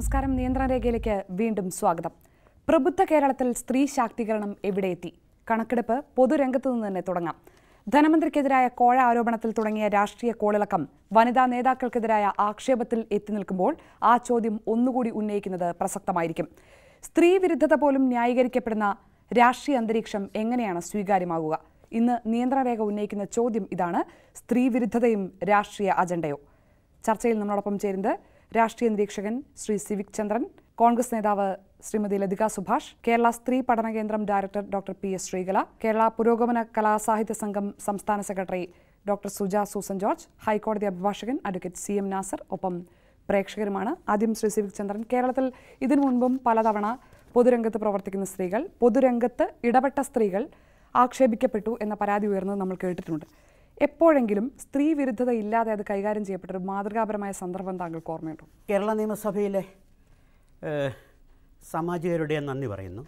നമസ്കാരം. നിയന്ത്രണരേഖയിലേക്ക് വീണ്ടും സ്വാഗതം. പ്രബുദ്ധ കേരളത്തിൽ സ്ത്രീ ശാക്തീകരണം എവിടെയെത്തി? കണക്കെടുപ്പ് പൊതുരംഗത്തു നിന്ന് തന്നെ തുടങ്ങാം. ധനമന്ത്രിക്കെതിരായ കോഴ ആരോപണത്തിൽ തുടങ്ങിയ രാഷ്ട്രീയ കോളിളക്കം വനിതാ നേതാക്കൾക്കെതിരായ ആക്ഷേപത്തിൽ എത്തി നിൽക്കുമ്പോൾ ആ ചോദ്യം ഒന്നുകൂടി ഉന്നയിക്കുന്നത് പ്രസക്തമായിരിക്കും. സ്ത്രീ വിരുദ്ധത പോലും ന്യായീകരിക്കപ്പെടുന്ന രാഷ്ട്രീയ അന്തരീക്ഷം എങ്ങനെയാണ് സ്വീകാര്യമാകുക? ഇന്ന് നിയന്ത്രണരേഖ ഉന്നയിക്കുന്ന ചോദ്യം ഇതാണ്: സ്ത്രീ വിരുദ്ധതയും രാഷ്ട്രീയ അജണ്ടയോ? ചർച്ചയിൽ നമ്മളോടൊപ്പം ചേരുന്നത് രാഷ്ട്രീയ നിരീക്ഷകൻ ശ്രീ സിവിക് ചന്ദ്രൻ, കോൺഗ്രസ് നേതാവ് ശ്രീമതി ലതിക സുഭാഷ്, കേരള സ്ത്രീ പഠന കേന്ദ്രം director doctor PS. Sreekala, Kerala പുരോഗമന കലാസാഹിത്യ സംഘം സംസ്ഥാന secretary doctor Suja Susan George, ഹൈക്കോടതി അഭിഭാഷകൻ അഡ്വക്കേറ്റ് സി.എം. നാസർ, ഒപ്പം പ്രേക്ഷകരുമാണ്. ആദ്യം ശ്രീ സിവിക് ചന്ദ്രൻ, കേരളത്തിൽ ഇതിനു മുൻപും പലതവണ പൊതുരംഗത്ത് പ്രവർത്തിക്കുന്ന സ്ത്രീകൾ, പൊതുരംഗത്ത് ഇടപെട്ട സ്ത്രീകൾ ആക്ഷേപിക്കപ്പെട്ടു എന്ന പരാതി ഉയർന്നത് നമ്മൾ കേട്ടിട്ടുണ്ട്. എപ്പോഴെങ്കിലും സ്ത്രീ വിരുദ്ധത ഇല്ലാതെ അത് കൈകാര്യം ചെയ്യപ്പെട്ട ഒരു മാതൃകാപരമായ സന്ദർഭം താങ്കൾക്ക് ഓർമ്മയുണ്ടോ? കേരള നിയമസഭയിലെ സാമാജികരുടെ നന്ദി പറയുന്നു.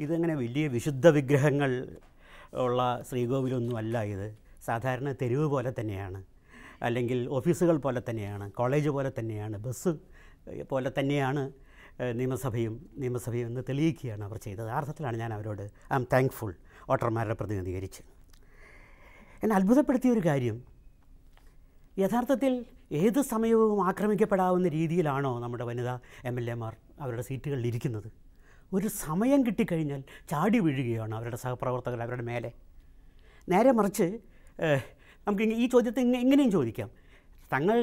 ഇതങ്ങനെ വലിയ വിശുദ്ധ വിഗ്രഹങ്ങൾ ഉള്ള ശ്രീകോവിലൊന്നും അല്ല. ഇത് സാധാരണ തെരുവ് പോലെ തന്നെയാണ്, അല്ലെങ്കിൽ ഓഫീസുകൾ പോലെ തന്നെയാണ്, കോളേജ് പോലെ തന്നെയാണ്, ബസ് പോലെ തന്നെയാണ് നിയമസഭയും എന്ന് തെളിയിക്കുകയാണ് അവർ ചെയ്തത്. ആ അർത്ഥത്തിലാണ് ഞാൻ അവരോട് ഐ ആം താങ്ക്ഫുൾ വോട്ടർമാരുടെ പ്രതിനിധീകരിച്ച്. എന്നെ അത്ഭുതപ്പെടുത്തിയ ഒരു കാര്യം, യഥാർത്ഥത്തിൽ ഏത് സമയവും ആക്രമിക്കപ്പെടാവുന്ന രീതിയിലാണോ നമ്മുടെ വനിതാ MLA-മാർ അവരുടെ സീറ്റുകളിൽ ഇരിക്കുന്നത്? ഒരു സമയം കിട്ടിക്കഴിഞ്ഞാൽ ചാടി വീഴുകയാണ് അവരുടെ സഹപ്രവർത്തകർ അവരുടെ മേലെ. നേരെ മറിച്ച് നമുക്ക് ഈ ചോദ്യത്തെ ഇങ്ങനെയും ചോദിക്കാം. തങ്ങൾ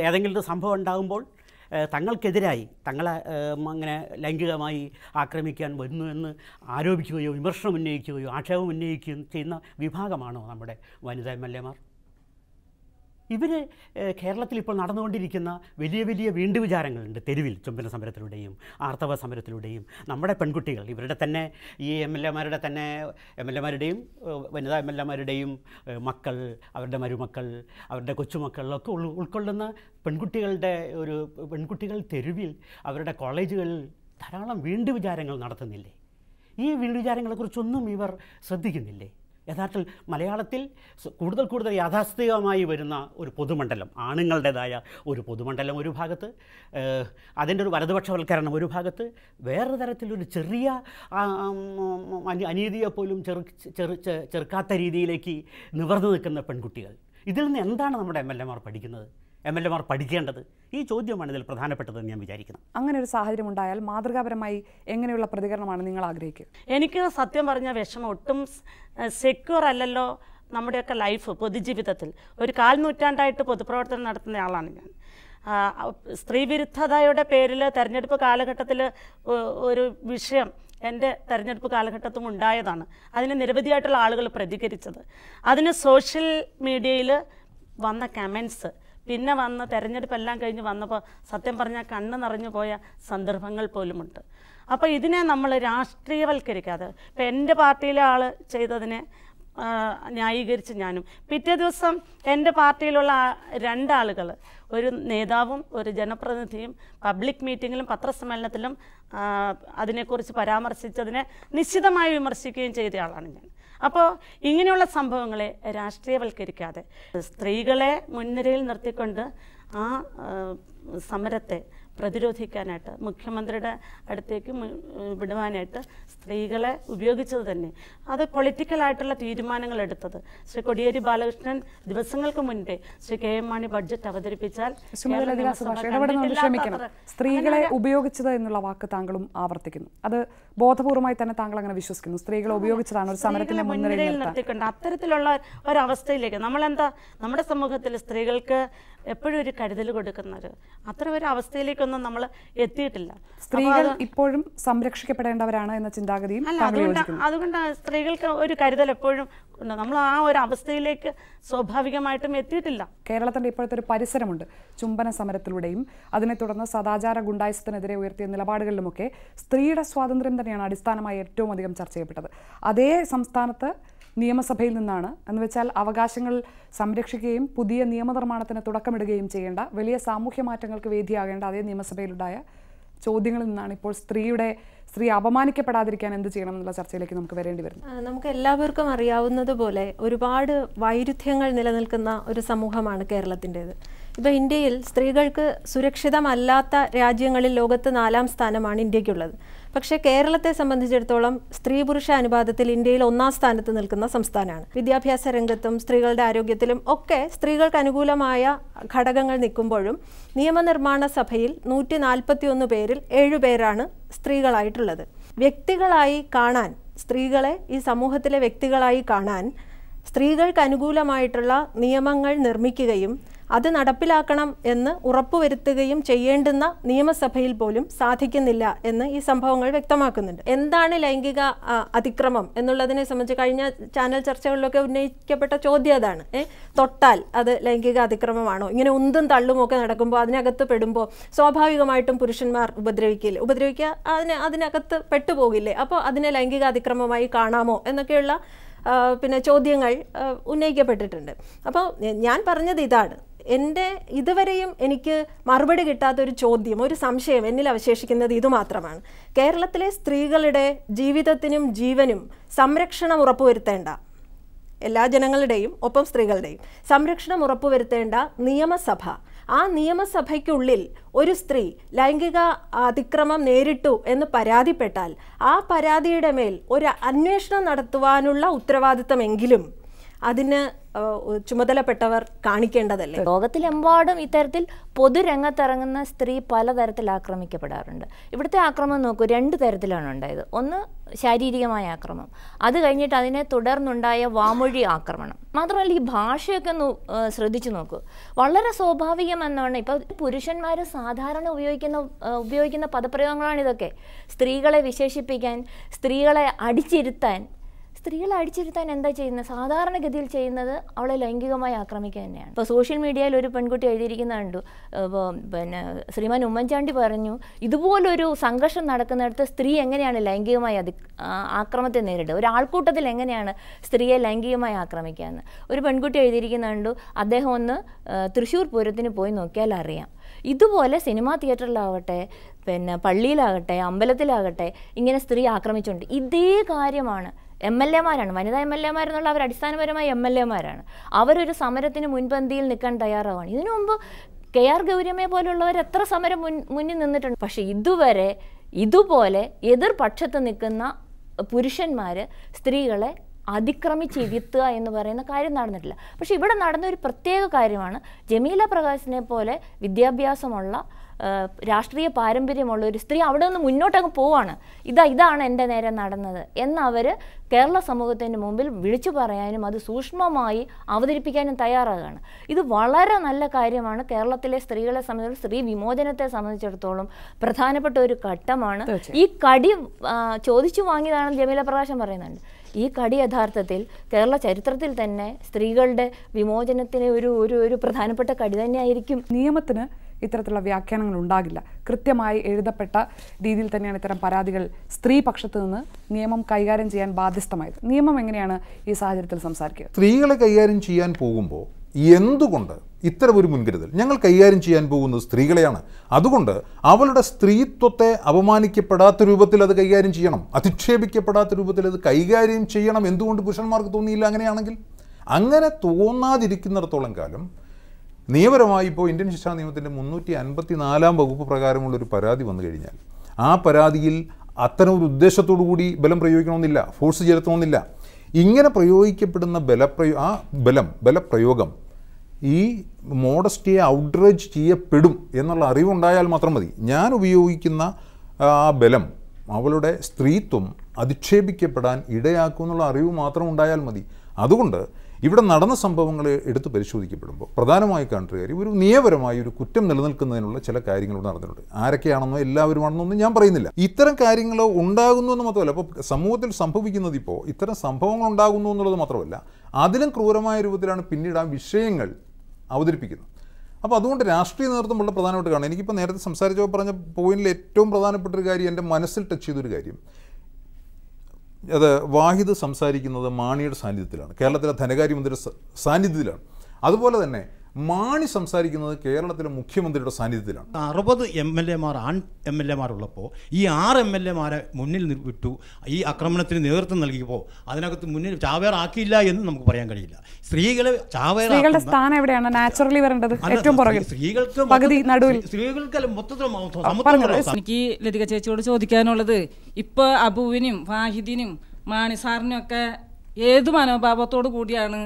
ഏതെങ്കിലും ഒരു സംഭവം ഉണ്ടാകുമ്പോൾ തങ്ങൾക്കെതിരായി തങ്ങളെ അങ്ങനെ ലൈംഗികമായി ആക്രമിക്കാൻ വരുന്നു എന്ന് ആരോപിക്കുകയോ വിമർശനം ഉന്നയിക്കുകയോ ആക്ഷേപം ഉന്നയിക്കുകയോ ചെയ്യുന്ന വിഭാഗമാണോ നമ്മുടെ വനിതാ MLA-മാർ? ഇവർ കേരളത്തിൽ ഇപ്പോൾ നടന്നുകൊണ്ടിരിക്കുന്ന വലിയ വലിയ വീണ്ടുവിചാരങ്ങളുണ്ട്. തെരുവിൽ ചുംബന സമരത്തിലൂടെയും ആർത്തവ സമരത്തിലൂടെയും നമ്മുടെ പെൺകുട്ടികൾ, ഇവരുടെ തന്നെ ഈ MLA-മാരുടെയും വനിതാ MLA-മാരുടെയും മക്കൾ, അവരുടെ മരുമക്കൾ, അവരുടെ കൊച്ചുമക്കളിലൊക്കെ ഉൾക്കൊള്ളുന്ന പെൺകുട്ടികൾ തെരുവിൽ അവരുടെ കോളേജുകളിൽ ധാരാളം വീണ്ടുവിചാരങ്ങൾ നടത്തുന്നില്ലേ? ഈ വീണ്ടുവിചാരങ്ങളെക്കുറിച്ചൊന്നും ഇവർ ശ്രദ്ധിക്കുന്നില്ലേ? യഥാർത്ഥത്തിൽ മലയാളത്തിൽ കൂടുതൽ യാഥാസ്ഥിതികമായി വരുന്ന ഒരു പൊതുമണ്ഡലം, ആണുങ്ങളുടേതായ ഒരു പൊതുമണ്ഡലം ഒരു ഭാഗത്ത്, അതിൻ്റെ ഒരു വലതുപക്ഷവൽക്കരണം ഒരു ഭാഗത്ത്, വേറെ തരത്തിലൊരു ചെറിയ അനീതിയെപ്പോലും ചെറുക്കാത്ത രീതിയിലേക്ക് നിവർന്നു നിൽക്കുന്ന പെൺകുട്ടികൾ. ഇതിൽ നിന്ന് എന്താണ് നമ്മുടെ MLA-മാർ പഠിക്കുന്നത്? MLA-മാർ പഠിക്കേണ്ടത്? ഈ ചോദ്യമാണ് ഇതിൽ പ്രധാനപ്പെട്ടതെന്ന് ഞാൻ വിചാരിക്കുന്നു. അങ്ങനെ ഒരു സാഹചര്യം ഉണ്ടായാൽ മാതൃകാപരമായി എങ്ങനെയുള്ള പ്രതികരണമാണ് നിങ്ങൾ ആഗ്രഹിക്കുക? എനിക്ക് സത്യം പറഞ്ഞ വിഷമം, ഒട്ടും സെക്യൂർ അല്ലല്ലോ നമ്മുടെയൊക്കെ ലൈഫ് പൊതുജീവിതത്തിൽ. ഒരു 4 നൂറ്റാണ്ടായിട്ട് പൊതുപ്രവർത്തനം നടത്തുന്ന ആളാണ് ഞാൻ. സ്ത്രീ വിരുദ്ധതയുടെ പേരിൽ തെരഞ്ഞെടുപ്പ് കാലഘട്ടത്തിൽ ഒരു വിഷയം എൻ്റെ തെരഞ്ഞെടുപ്പ് കാലഘട്ടത്തും ഉണ്ടായതാണ്. അതിന് നിരവധിയായിട്ടുള്ള ആളുകൾ പ്രതികരിച്ചത്. അതിന് സോഷ്യൽ മീഡിയയിൽ വന്ന കമൻസ്, പിന്നെ വന്ന് തെരഞ്ഞെടുപ്പെല്ലാം കഴിഞ്ഞ് വന്നപ്പോൾ സത്യം പറഞ്ഞാൽ കണ്ണ് നിറഞ്ഞു പോയ സന്ദർഭങ്ങൾ പോലുമുണ്ട്. അപ്പോൾ ഇതിനെ നമ്മൾ രാഷ്ട്രീയവൽക്കരിക്കാതെ, ഇപ്പം എൻ്റെ പാർട്ടിയിലെ ആൾ ചെയ്തതിനെ ന്യായീകരിച്ച് ഞാനും, പിറ്റേ ദിവസം എൻ്റെ പാർട്ടിയിലുള്ള 2 ആളുകൾ, ഒരു നേതാവും ഒരു ജനപ്രതിനിധിയും പബ്ലിക് മീറ്റിങ്ങിലും പത്രസമ്മേളനത്തിലും അതിനെക്കുറിച്ച് പരാമർശിച്ചതിനെ നിശ്ചിതമായി വിമർശിക്കുകയും ചെയ്ത ആളാണ് ഞാൻ. അപ്പോൾ ഇങ്ങനെയുള്ള സംഭവങ്ങളെ രാഷ്ട്രീയവൽക്കരിക്കാതെ സ്ത്രീകളെ മുൻനിരയിൽ നിർത്തിക്കൊണ്ട് ആ സമരത്തെ പ്രതിരോധിക്കാനായിട്ട്, മുഖ്യമന്ത്രിയുടെ അടുത്തേക്ക് വിടുവാനായിട്ട് സ്ത്രീകളെ ഉപയോഗിച്ചത് തന്നെ, അത് പൊളിറ്റിക്കലായിട്ടുള്ള തീരുമാനങ്ങൾ എടുത്തത് ശ്രീ കോടിയേരി ബാലകൃഷ്ണൻ ദിവസങ്ങൾക്ക് മുൻപേ ശ്രീ KM മാണി ബഡ്ജറ്റ് അവതരിപ്പിച്ചാൽ സ്ത്രീകളെ ഉപയോഗിച്ചത് എന്നുള്ള വാക്ക് താങ്കളും ആവർത്തിക്കുന്നു. അത് ബോധപൂർവമായി തന്നെ താങ്കൾ അങ്ങനെ വിശ്വസിക്കുന്നു? സ്ത്രീകളെ ഉപയോഗിച്ചതാണ് ഒരു സമരത്തിന്റെ മുൻനിരയിൽ നിർത്തിക്കൊണ്ട് അത്തരത്തിലുള്ള ഒരവസ്ഥയിലേക്ക് നമ്മുടെ സമൂഹത്തിൽ സ്ത്രീകൾക്ക് എപ്പോഴും ഒരു കരുതൽ കൊടുക്കുന്നത്, അത്തരം ഒരു അവസ്ഥയിലേക്കൊന്നും നമ്മൾ എത്തിയിട്ടില്ല. സ്ത്രീകൾ ഇപ്പോഴും സംരക്ഷിക്കപ്പെടേണ്ടവരാണ് എന്ന ചിന്താഗതിയും അതുകൊണ്ട് സ്ത്രീകൾക്ക് ഒരു കരുതൽ എപ്പോഴും ഉണ്ട്. നമ്മൾ ആ ഒരു അവസ്ഥയിലേക്ക് സ്വാഭാവികമായിട്ടും എത്തിയിട്ടില്ല. കേരളത്തിന്റെ ഇപ്പോഴത്തെ ഒരു പരിസരമുണ്ട്. ചുംബന സമരത്തിലൂടെയും അതിനെ തുടർന്ന് സദാചാര ഗുണ്ടായിസത്തിനെതിരെ ഉയർത്തിയ നിലപാടുകളിലുമൊക്കെ സ്ത്രീയുടെ സ്വാതന്ത്ര്യം തന്നെയാണ് അടിസ്ഥാനമായി ഏറ്റവും അധികം ചർച്ച ചെയ്യപ്പെട്ടത്. അതേ സംസ്ഥാനത്ത് നിയമസഭയിൽ നിന്നാണ്, എന്ന് വെച്ചാൽ അവകാശങ്ങൾ സംരക്ഷിക്കുകയും പുതിയ നിയമനിർമ്മാണത്തിന് തുടക്കമിടുകയും ചെയ്യേണ്ട, വലിയ സാമൂഹ്യ മാറ്റങ്ങൾക്ക് വേദിയാകേണ്ട അതേ നിയമസഭയിലുണ്ടായ ചോദ്യങ്ങളിൽ നിന്നാണ് ഇപ്പോൾ സ്ത്രീ അപമാനിക്കപ്പെടാതിരിക്കാൻ എന്ത് ചെയ്യണം എന്നുള്ള ചർച്ചയിലേക്ക് നമുക്ക് വരേണ്ടി വരുന്നു. നമുക്ക് എല്ലാവർക്കും അറിയാവുന്നതുപോലെ ഒരുപാട് വൈരുദ്ധ്യങ്ങൾ നിലനിൽക്കുന്ന ഒരു സമൂഹമാണ് കേരളത്തിൻ്റേത്. ഇപ്പോൾ ഇന്ത്യയിൽ സ്ത്രീകൾക്ക് സുരക്ഷിതമല്ലാത്ത രാജ്യങ്ങളിൽ ലോകത്ത് 4ാം സ്ഥാനമാണ് ഇന്ത്യക്കുള്ളത്. പക്ഷേ കേരളത്തെ സംബന്ധിച്ചിടത്തോളം സ്ത്രീ പുരുഷ അനുപാതത്തിൽ ഇന്ത്യയിൽ 1ാം സ്ഥാനത്ത് നിൽക്കുന്ന സംസ്ഥാനമാണ്. വിദ്യാഭ്യാസ രംഗത്തും സ്ത്രീകളുടെ ആരോഗ്യത്തിലും ഒക്കെ സ്ത്രീകൾക്ക് അനുകൂലമായ ഘടകങ്ങൾ നിൽക്കുമ്പോഴും നിയമനിർമ്മാണ സഭയിൽ 141 പേരിൽ 7 പേരാണ് സ്ത്രീകളായിട്ടുള്ളത്. വ്യക്തികളായി കാണാൻ, സ്ത്രീകളെ ഈ സമൂഹത്തിലെ വ്യക്തികളായി കാണാൻ സ്ത്രീകൾക്ക് അനുകൂലമായിട്ടുള്ള നിയമങ്ങൾ നിർമ്മിക്കുകയും അത് നടപ്പിലാക്കണം എന്ന് ഉറപ്പുവരുത്തുകയും ചെയ്യേണ്ടുന്ന നിയമസഭയിൽ പോലും സാധിക്കുന്നില്ല എന്ന് ഈ സംഭവങ്ങൾ വ്യക്തമാക്കുന്നുണ്ട്. എന്താണ് ലൈംഗിക അതിക്രമം എന്നുള്ളതിനെ സംബന്ധിച്ച് കഴിഞ്ഞ ചാനൽ ചർച്ചകളിലൊക്കെ ഉന്നയിക്കപ്പെട്ട ചോദ്യം അതാണ്. തൊട്ടാൽ അത് ലൈംഗിക അതിക്രമമാണോ? ഇങ്ങനെ ഉന്തും തള്ളുമൊക്കെ നടക്കുമ്പോൾ അതിനകത്ത് പെടുമ്പോൾ സ്വാഭാവികമായിട്ടും പുരുഷന്മാർ ഉപദ്രവിക്കുക അതിനകത്ത് പെട്ടുപോകില്ലേ? അപ്പോൾ അതിനെ ലൈംഗിക അതിക്രമമായി കാണാമോ എന്നൊക്കെയുള്ള ചോദ്യങ്ങൾ ഉന്നയിക്കപ്പെട്ടിട്ടുണ്ട്. അപ്പോൾ ഞാൻ പറഞ്ഞത് ഇതാണ്, ഇതുവരെയും എനിക്ക് മറുപടി കിട്ടാത്തൊരു ചോദ്യം, ഒരു സംശയം എന്നിൽ അവശേഷിക്കുന്നത് ഇതുമാത്രമാണ്. കേരളത്തിലെ സ്ത്രീകളുടെ ജീവിതത്തിനും ജീവനും സംരക്ഷണം ഉറപ്പുവരുത്തേണ്ട, എല്ലാ ജനങ്ങളുടെയും ഒപ്പം സ്ത്രീകളുടെയും സംരക്ഷണം ഉറപ്പുവരുത്തേണ്ട നിയമസഭ, ആ നിയമസഭയ്ക്കുള്ളിൽ ഒരു സ്ത്രീ ലൈംഗിക അതിക്രമം നേരിട്ടു എന്ന് പരാതിപ്പെട്ടാൽ ആ പരാതിയുടെ മേൽ ഒരു അന്വേഷണം നടത്തുവാനുള്ള ഉത്തരവാദിത്തമെങ്കിലും അതിന് ചുമതലപ്പെട്ടവർ കാണിക്കേണ്ടതല്ലേ? ലോകത്തിലെമ്പാടും ഇത്തരത്തിൽ പൊതുരംഗത്തിറങ്ങുന്ന സ്ത്രീ പലതരത്തിൽ ആക്രമിക്കപ്പെടാറുണ്ട്. ഇവിടുത്തെ ആക്രമണം നോക്കൂ, 2 തരത്തിലാണ് ഉണ്ടായത്. ഒന്ന് ശാരീരികമായ ആക്രമണം, അത് കഴിഞ്ഞിട്ട് അതിനെ തുടർന്നുണ്ടായ വാമൊഴി ആക്രമണം. മാത്രമല്ല ഈ ഭാഷയൊക്കെ ശ്രദ്ധിച്ചു നോക്കൂ, വളരെ സ്വാഭാവികമെന്നാണ്. ഇപ്പോൾ പുരുഷന്മാർ സാധാരണ ഉപയോഗിക്കുന്ന പദപ്രയോഗങ്ങളാണ് ഇതൊക്കെ. സ്ത്രീകളെ വിശേഷിപ്പിക്കാൻ, സ്ത്രീകളെ അടിച്ചിരുത്താൻ എന്താ ചെയ്യുന്നത്? സാധാരണഗതിയിൽ ചെയ്യുന്നത് അവളെ ലൈംഗികമായി ആക്രമിക്കുക തന്നെയാണ്. ഇപ്പോൾ സോഷ്യൽ മീഡിയയിൽ ഒരു പെൺകുട്ടി എഴുതിയിരിക്കുന്ന കണ്ടു, ശ്രീമാൻ ഉമ്മൻചാണ്ടി പറഞ്ഞു, ഇതുപോലൊരു സംഘർഷം നടക്കുന്നിടത്ത് സ്ത്രീ എങ്ങനെയാണ് ലൈംഗികമായി ആക്രമത്തെ നേരിടുക, ഒരു ആൾക്കൂട്ടത്തിൽ എങ്ങനെയാണ് സ്ത്രീയെ ലൈംഗികമായി ആക്രമിക്കുക എന്ന് ഒരു പെൺകുട്ടി എഴുതിയിരിക്കുന്ന കണ്ടു. അദ്ദേഹം ഒന്ന് തൃശ്ശൂർ പൂരത്തിന് പോയി നോക്കിയാൽ അറിയാം. ഇതുപോലെ സിനിമാ തിയേറ്ററിലാവട്ടെ, പള്ളിയിലാകട്ടെ, അമ്പലത്തിലാകട്ടെ ഇങ്ങനെ സ്ത്രീ ആക്രമിച്ചുകൊണ്ട് ഇതേ കാര്യമാണ്. MLA-മാരാണ്, വനിതാ MLA-മാരെന്നുള്ള അവർ അടിസ്ഥാനപരമായി MLA-മാരാണ്. അവരൊരു സമരത്തിന് മുൻപന്തിയിൽ നിൽക്കാൻ തയ്യാറാവാണ്. ഇതിനു മുമ്പ് KR ഗൗരിയമ്മയെ പോലുള്ളവർ എത്ര സമരം മുന്നിൽ നിന്നിട്ടുണ്ട്. പക്ഷേ ഇതുവരെ ഇതുപോലെ എതിർപക്ഷത്ത് നിൽക്കുന്ന പുരുഷന്മാർ സ്ത്രീകളെ അതിക്രമിച്ചിരുത്തുക എന്ന് പറയുന്ന കാര്യം നടന്നിട്ടില്ല. പക്ഷേ ഇവിടെ നടന്ന ഒരു പ്രത്യേക കാര്യമാണ്, ജമീല പ്രകാശിനെ പോലെ വിദ്യാഭ്യാസമുള്ള രാഷ്ട്രീയ പാരമ്പര്യമുള്ള ഒരു സ്ത്രീ അവിടെ നിന്ന് മുന്നോട്ടങ്ങ് പോവാണ്. ഇതാണ് എൻ്റെ നേരെ നടന്നത് എന്നവർ കേരള സമൂഹത്തിൻ്റെ മുമ്പിൽ വിളിച്ചു പറയാനും അത് സൂക്ഷ്മമായി അവതരിപ്പിക്കാനും തയ്യാറാകുകയാണ്. ഇത് വളരെ നല്ല കാര്യമാണ്. കേരളത്തിലെ സ്ത്രീകളെ സംബന്ധിച്ച്, സ്ത്രീ വിമോചനത്തെ സംബന്ധിച്ചിടത്തോളം പ്രധാനപ്പെട്ട ഒരു ഘട്ടമാണ്. ഈ കടി ചോദിച്ചു വാങ്ങിയതാണെന്ന് ജമീല പ്രകാശൻ പറയുന്നുണ്ട്. ഈ കടി യഥാർത്ഥത്തിൽ കേരള ചരിത്രത്തിൽ തന്നെ സ്ത്രീകളുടെ വിമോചനത്തിന് ഒരു പ്രധാനപ്പെട്ട കടി തന്നെയായിരിക്കും. നിയമത്തിന് ഇത്തരത്തിലുള്ള വ്യാഖ്യാനങ്ങൾ ഉണ്ടാകില്ല. കൃത്യമായി എഴുതപ്പെട്ട രീതിയിൽ തന്നെയാണ് ഇത്തരം പരാതികൾ സ്ത്രീ പക്ഷത്ത് നിന്ന് നിയമം കൈകാര്യം ചെയ്യാൻ ബാധ്യസ്ഥമായത്. നിയമം എങ്ങനെയാണ് ഈ സാഹചര്യത്തിൽ സംസാരിക്കുക? സ്ത്രീകളെ കൈകാര്യം ചെയ്യാൻ പോകുമ്പോൾ എന്തുകൊണ്ട് ഇത്തരമൊരു മുൻകരുതൽ? ഞങ്ങൾ കൈകാര്യം ചെയ്യാൻ പോകുന്നത് സ്ത്രീകളെയാണ്. അതുകൊണ്ട് അവളുടെ സ്ത്രീത്വത്തെ അപമാനിക്കപ്പെടാത്ത രൂപത്തിൽ അത് കൈകാര്യം ചെയ്യണം, അധിക്ഷേപിക്കപ്പെടാത്ത രൂപത്തിൽ അത് കൈകാര്യം ചെയ്യണം. എന്തുകൊണ്ട് പുരുഷന്മാർക്ക് തോന്നിയില്ല? അങ്ങനെയാണെങ്കിൽ അങ്ങനെ തോന്നാതിരിക്കുന്നിടത്തോളം കാലം നിയമപരമായി ഇപ്പോൾ ഇന്ത്യൻ ശിക്ഷാ നിയമത്തിൻ്റെ 354-ാം വകുപ്പ് പ്രകാരമുള്ളൊരു പരാതി വന്നു കഴിഞ്ഞാൽ ആ പരാതിയിൽ അത്തരം ഒരു ഉദ്ദേശത്തോടു കൂടി ബലം പ്രയോഗിക്കണമെന്നില്ല, ഫോഴ്സ് ചെലുത്തണമെന്നില്ല. ഇങ്ങനെ പ്രയോഗിക്കപ്പെടുന്ന ബലപ്രയോഗം ഈ മോഡസ്റ്റിയെ ഔട്ട്റേജ് ചെയ്യപ്പെടും എന്നുള്ള അറിവുണ്ടായാൽ മാത്രം മതി. ഞാൻ ഉപയോഗിക്കുന്ന ആ ബലം അവളുടെ സ്ത്രീത്വം അധിക്ഷേപിക്കപ്പെടാൻ ഇടയാക്കുമെന്നുള്ള അറിവ് മാത്രം ഉണ്ടായാൽ മതി. അതുകൊണ്ട് ഇവിടെ നടന്ന സംഭവങ്ങൾ എടുത്ത് പരിശോധിക്കപ്പെടുമ്പോൾ പ്രധാനമായി കാണേണ്ട കാര്യം, ഒരു നിയമപരമായി ഒരു കുറ്റം നിലനിൽക്കുന്നതിനുള്ള ചില കാര്യങ്ങൾ നടന്നിട്ടുണ്ട്. ആരൊക്കെയാണെന്നോ എല്ലാവരുമാണെന്നൊന്നും ഞാൻ പറയുന്നില്ല. ഇത്തരം കാര്യങ്ങൾ ഉണ്ടാകുന്നു എന്ന് മാത്രമല്ല, അപ്പോൾ സമൂഹത്തിൽ സംഭവിക്കുന്നത് ഇപ്പോൾ ഇത്തരം സംഭവങ്ങൾ ഉണ്ടാകുന്നു എന്നുള്ളത് മാത്രമല്ല, അതിലും ക്രൂരമായ രൂപത്തിലാണ് പിന്നീട് ആ വിഷയങ്ങൾ അവതരിപ്പിക്കുന്നത്. അപ്പോൾ അതുകൊണ്ട് രാഷ്ട്രീയ നേതൃത്വം വളരെ പ്രധാനമായിട്ട് കാണാം. എനിക്കിപ്പോൾ നേരത്തെ സംസാരിച്ചപ്പോൾ പറഞ്ഞ പോയിന്റിൽ ഏറ്റവും പ്രധാനപ്പെട്ട ഒരു കാര്യം, എൻ്റെ മനസ്സിൽ ടച്ച് ചെയ്തൊരു കാര്യം, അത് വാഹിദ് സംസാരിക്കുന്നത് മാണിയുടെ സാന്നിധ്യത്തിലാണ്, കേരളത്തിലെ ധനകാര്യമന്ത്രിയുടെ സാന്നിധ്യത്തിലാണ്. അതുപോലെ തന്നെ മാണി സംസാരിക്കുന്നത് കേരളത്തിലെ മുഖ്യമന്ത്രിയുടെ സാന്നിധ്യത്തിലാണ്. 60 MLA-മാർ ആൺ MLA-മാർ ഉള്ളപ്പോൾ ഈ 6 MLA-മാരെ മുന്നിൽ വിട്ടു ഈ ആക്രമണത്തിന് നേതൃത്വം നൽകിയപ്പോൾ അതിനകത്ത് മുന്നിൽ ചാവേറാക്കിയില്ല എന്ന് നമുക്ക് പറയാൻ കഴിയില്ല. സ്ത്രീകളെ സ്ത്രീകളുടെ സ്ഥാനം എവിടെയാണ് നാച്ചുറലി വരേണ്ടത്? ഏറ്റവും പുറകിൽ, സ്ത്രീകൾക്ക് പകുതി നടുവിൽ. സ്ത്രീകൾക്ക് മൊത്തത്തിൽ എനിക്ക് ലതിക ചേച്ചിയോട് ചോദിക്കാനുള്ളത്, ഇപ്പൊ അബുവിനും വാഹിദിനും മാണി സാറിനും ഒക്കെ ഏത് മനോഭാവത്തോടു കൂടിയാണ്